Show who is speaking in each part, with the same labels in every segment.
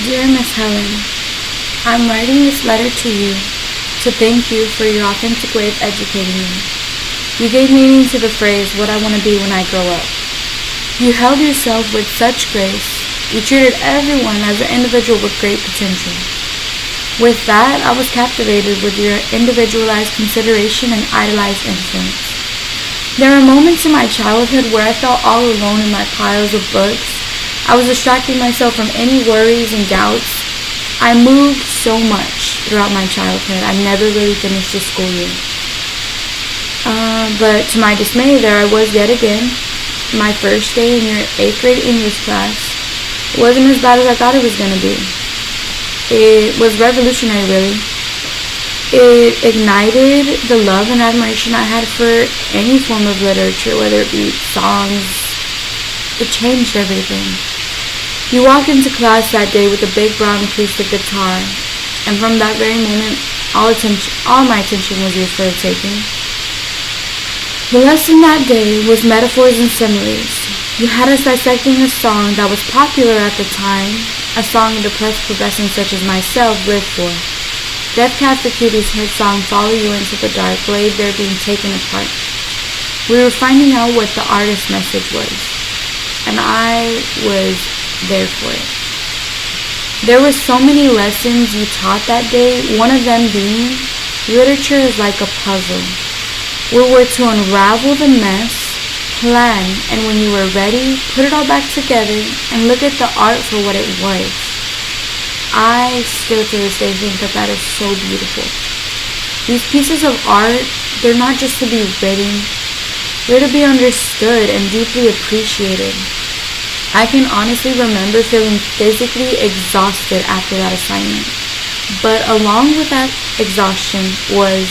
Speaker 1: Dear Miss Helen, I'm writing this letter to you to thank you for your authentic way of educating me. You gave meaning to the phrase, what I want to be when I grow up. You held yourself with such grace. You treated everyone as an individual with great potential. With that, I was captivated with your individualized consideration and idolized influence. There were moments in my childhood where I felt all alone in my piles of books. I was distracting myself from any worries and doubts. I moved so much throughout my childhood. I never really finished the school year. But to my dismay, there I was yet again, my first day in your 8th grade English class. It wasn't as bad as I thought it was going to be. It was revolutionary, really. It ignited the love and admiration I had for any form of literature, whether it be songs. It changed everything. You walked into class that day with a big brown acoustic guitar, and from that very moment, all my attention was yours for the taking. The lesson that day was metaphors and similes. You had us dissecting a song that was popular at the time, a song depressed progressors such as myself lived for. Death Cab for Cutie's hit song Follow You Into the Dark laid there being taken apart. We were finding out what the artist's message was, and I was there for it. There were so many lessons you taught that day, one of them being, literature is like a puzzle. We were to unravel the mess, plan, and when you were ready, put it all back together and look at the art for what it was. I still to this day think that is so beautiful. These pieces of art, they're not just to be written, they're to be understood and deeply appreciated. I can honestly remember feeling physically exhausted after that assignment, but along with that exhaustion was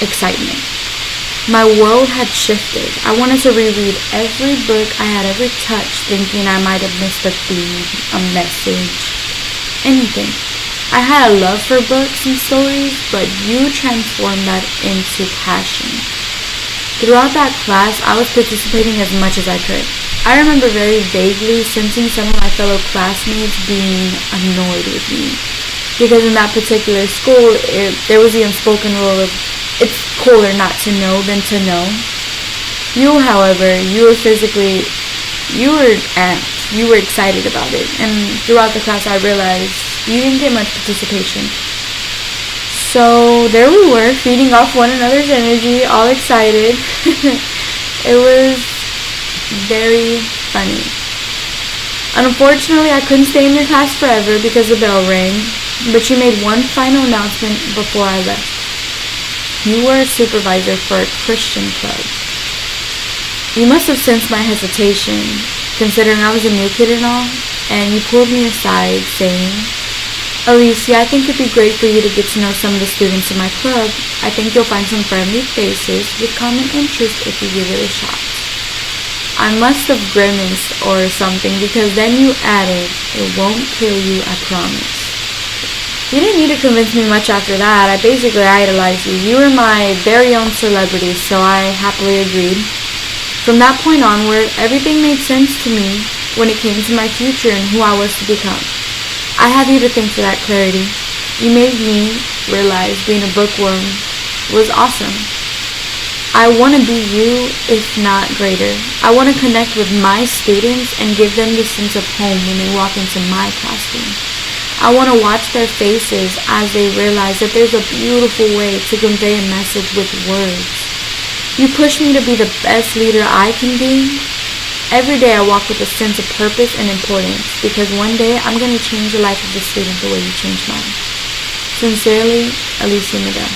Speaker 1: excitement. My world had shifted. I wanted to reread every book I had ever touched, thinking I might have missed a theme, a message, anything. I had a love for books and stories, but you transformed that into passion. Throughout that class, I was participating as much as I could. I remember very vaguely sensing some of my fellow classmates being annoyed with me, because in that particular school, there was the unspoken rule of it's cooler not to know than to know. You, however, you were amped. You were excited about it. And throughout the class, I realized you didn't get much participation. So there we were, feeding off one another's energy, all excited. It was very funny. Unfortunately, I couldn't stay in your class forever because the bell rang, but you made one final announcement before I left. You were a supervisor for a Christian club. You must have sensed my hesitation, considering I was a new kid and all, and you pulled me aside, saying, Alicia, I think it'd be great for you to get to know some of the students in my club. I think you'll find some friendly faces with common interest if you give it a shot. I must have grimaced or something, because then you added, it won't kill you, I promise. You didn't need to convince me much after that. I basically idolized you. You were my very own celebrity, so I happily agreed. From that point onward, everything made sense to me when it came to my future and who I was to become. I have you to thank for that clarity. You made me realize being a bookworm was awesome. I want to be you, if not greater. I want to connect with my students and give them the sense of home when they walk into my classroom. I want to watch their faces as they realize that there's a beautiful way to convey a message with words. You push me to be the best leader I can be. Every day I walk with a sense of purpose and importance, because one day I'm going to change the life of the student the way you changed mine. Sincerely, Alicia Medel.